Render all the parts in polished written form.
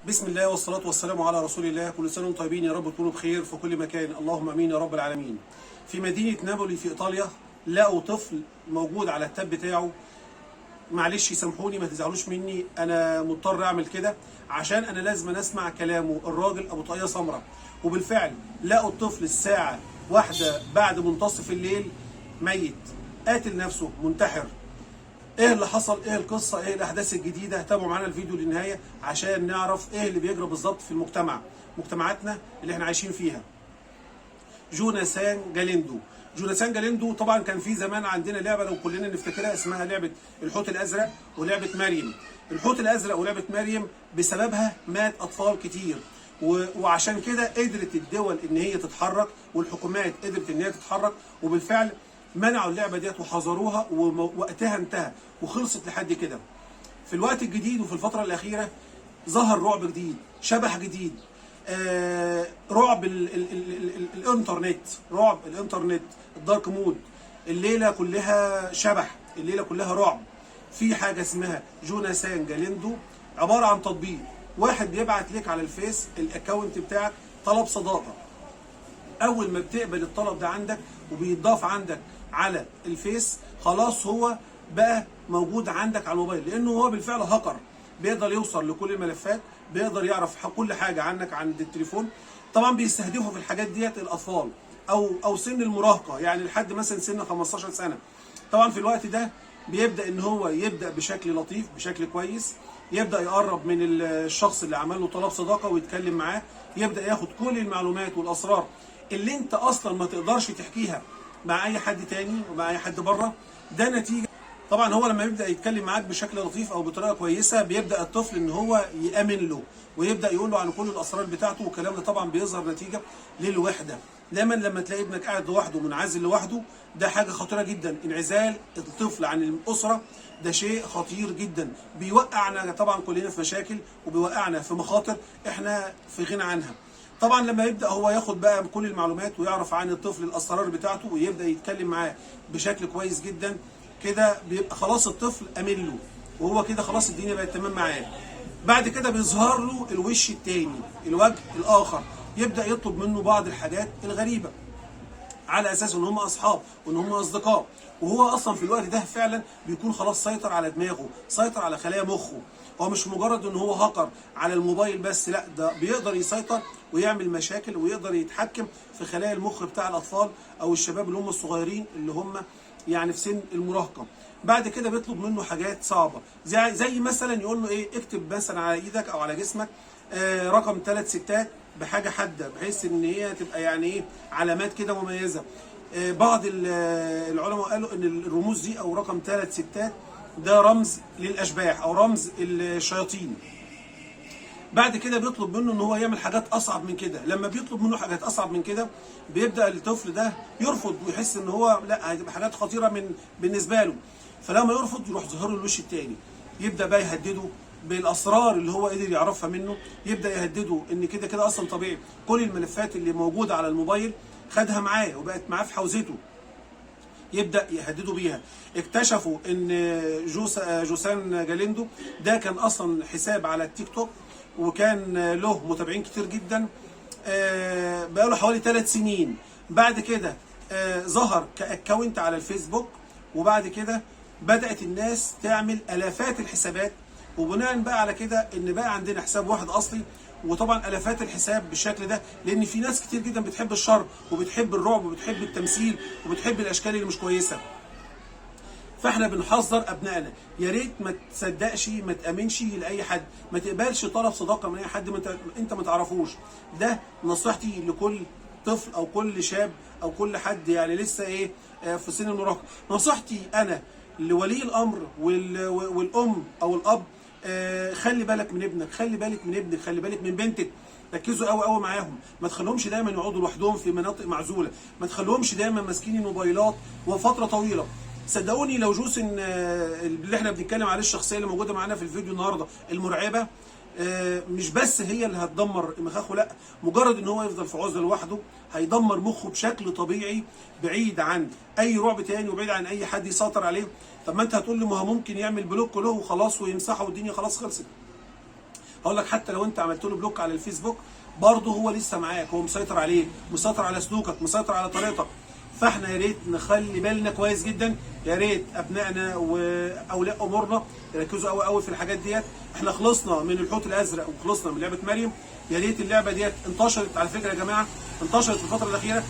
بسم الله والصلاة والسلام على رسول الله. كل سنة وانتم طيبين، يا رب تكونوا بخير في كل مكان، اللهم امين يا رب العالمين. في مدينة نابولي في ايطاليا لقوا طفل موجود على التاب بتاعه. معلش يسامحوني، ما تزعلوش مني، انا مضطر اعمل كده عشان انا لازم اسمع كلامه. الراجل ابو طاقية سمراء، وبالفعل لقوا الطفل الساعة 1 بعد منتصف الليل ميت، قاتل نفسه، منتحر. ايه اللي حصل؟ ايه القصه؟ ايه الاحداث الجديده؟ تابعوا معانا الفيديو للنهايه عشان نعرف ايه اللي بيجرى بالظبط في مجتمعاتنا اللي احنا عايشين فيها. جوناثان جاليندو طبعا كان في زمان عندنا لعبه لو كلنا نفتكرها، اسمها لعبه الحوت الازرق ولعبه مريم. الحوت الازرق ولعبه مريم بسببها مات اطفال كتير، وعشان كده قدرت الدول ان هي تتحرك والحكومات قدرت ان هي تتحرك، وبالفعل منعوا اللعبه ديت وحظروها، ووقتها انتهى وخلصت لحد كده. في الوقت الجديد وفي الفتره الاخيره ظهر رعب جديد، شبح جديد، رعب الانترنت، رعب الانترنت، الدارك مود. الليله كلها شبح، الليله كلها رعب. في حاجه اسمها جوناثان جاليندو، عباره عن تطبيق واحد بيبعت لك على الفيس الاكونت بتاعك طلب صداقه. اول ما بتقبل الطلب ده عندك وبيتضاف عندك على الفيس، خلاص هو بقى موجود عندك على الموبايل، لانه هو بالفعل هاكر، بيقدر يوصل لكل الملفات، بيقدر يعرف كل حاجه عنك عند التليفون. طبعا بيستهدفوا في الحاجات ديت الاطفال او سن المراهقه، يعني لحد مثلا سن 15 سنه. طبعا في الوقت ده بيبدا ان هو يبدا بشكل لطيف، بشكل كويس، يبدا يقرب من الشخص اللي عمل له طلب صداقه ويتكلم معاه، يبدا ياخد كل المعلومات والاسرار اللي انت اصلا ما تقدرش تحكيها مع اي حد تاني ومع اي حد بره. ده نتيجه طبعا هو لما يبدا يتكلم معاك بشكل لطيف او بطريقه كويسه، بيبدا الطفل ان هو يامن له ويبدا يقول له عن كل الاسرار بتاعته، والكلام ده طبعا بيظهر نتيجه للوحده. دايما لما تلاقي ابنك قاعد لوحده منعزل لوحده، ده حاجه خطيره جدا. انعزال الطفل عن الاسره ده شيء خطير جدا، بيوقعنا طبعا كلنا في مشاكل وبيوقعنا في مخاطر احنا في غنى عنها. طبعا لما يبدا هو ياخد بقى كل المعلومات ويعرف عن الطفل الاسرار بتاعته ويبدا يتكلم معاه بشكل كويس جدا، كده بيبقى خلاص الطفل امن له، وهو كده خلاص الدنيا بقت تمام معاه. بعد كده بيظهر له الوش التاني، الوجه الاخر، يبدا يطلب منه بعض الحاجات الغريبه على اساس ان هم اصحاب وان هم اصدقاء، وهو اصلا في الوقت ده فعلا بيكون خلاص سيطر على دماغه، سيطر على خلايا مخه. هو مش مجرد ان هو هاكر على الموبايل بس، لا، ده بيقدر يسيطر ويعمل مشاكل ويقدر يتحكم في خلايا المخ بتاع الاطفال او الشباب اللي هم الصغيرين، اللي هم يعني في سن المراهقه. بعد كده بيطلب منه حاجات صعبه، زي مثلا يقول له ايه، اكتب مثلا على ايدك او على جسمك رقم 3 ستات بحاجه حاده، بحيث ان هي تبقى يعني ايه، علامات كده مميزه. بعض العلماء قالوا ان الرموز دي او رقم 3 ستات ده رمز للاشباح او رمز الشياطين. بعد كده بيطلب منه ان هو يعمل حاجات اصعب من كده. لما بيطلب منه حاجات اصعب من كده، بيبدا الطفل ده يرفض ويحس ان هو لا، هتبقى حاجات خطيره بالنسبه له. فلما يرفض يروح ظهر له الوش التاني، يبدا بقى يهدده بالاسرار اللي هو قدر يعرفها منه، يبدا يهدده ان كده كده اصلا طبيعي كل الملفات اللي موجوده على الموبايل خدها معاه وبقت معاه في حوزته، يبدا يهددوا بيها. اكتشفوا ان جوسان جاليندو ده كان اصلا حساب على التيك توك، وكان له متابعين كتير جدا، بقاله حوالي 3 سنين. بعد كده ظهر كاكونت على الفيسبوك، وبعد كده بدات الناس تعمل الافات الحسابات، وبناء بقى على كده ان بقى عندنا حساب واحد اصلي، وطبعا الافات الحساب بالشكل ده، لان في ناس كتير جدا بتحب الشر وبتحب الرعب وبتحب التمثيل وبتحب الاشكال اللي مش كويسه. فاحنا بنحذر ابنائنا، يا ريت ما تصدقش، ما تامنش لاي حد، ما تقبلش طلب صداقه من اي حد انت ما تعرفوش. ده نصيحتي لكل طفل او كل شاب او كل حد يعني لسه ايه في سن المراهقه. نصيحتي انا لولي الامر والام او الاب، خلي بالك من ابنك، خلي بالك من ابنك، خلي بالك من بنتك. ركزوا قوي قوي معاهم، ما تخليهمش دايما يقعدوا لوحدهم في مناطق معزوله، ما تخليهمش دايما ماسكين الموبايلات وفتره طويله. صدقوني لو جوسن اللي احنا بنتكلم عليه، الشخصيه اللي موجوده معانا في الفيديو النهارده المرعبه، مش بس هي اللي هتدمر مخاخه، لا، مجرد ان هو يفضل في عزله لوحده هيدمر مخه بشكل طبيعي، بعيد عن اي رعب تاني وبعيد عن اي حد يسيطر عليه. طب ما انت هتقول لي ما هو ممكن يعمل بلوك له وخلاص ويمسحه والدنيا خلاص خلصت. هقول لك حتى لو انت عملت له بلوك على الفيسبوك برضه هو لسه معاك، هو مسيطر عليك، مسيطر على سلوكك، مسيطر على طريقتك. فاحنا يا ريت نخلي بالنا كويس جدا، يا ريت ابنائنا واولياء امورنا يركزوا قوي قوي في الحاجات ديت. احنا خلصنا من الحوت الازرق وخلصنا من لعبه مريم. يا ريت اللعبه ديت انتشرت على فكره يا جماعه، انتشرت في الفتره الاخيره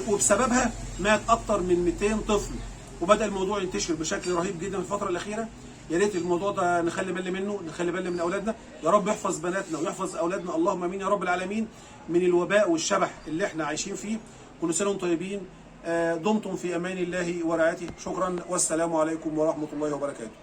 وبسببها مات اكتر من 200 طفل، وبدا الموضوع ينتشر بشكل رهيب جدا في الفتره الاخيره. يا ريت الموضوع ده نخلي بالنا منه، نخلي بالنا من اولادنا. يا رب يحفظ بناتنا ويحفظ اولادنا، اللهم امين يا رب العالمين، من الوباء والشبح اللي احنا عايشين فيه. كل سنه وانتم طيبين. دمتم في امان الله ورعايته. شكرا والسلام عليكم ورحمه الله وبركاته.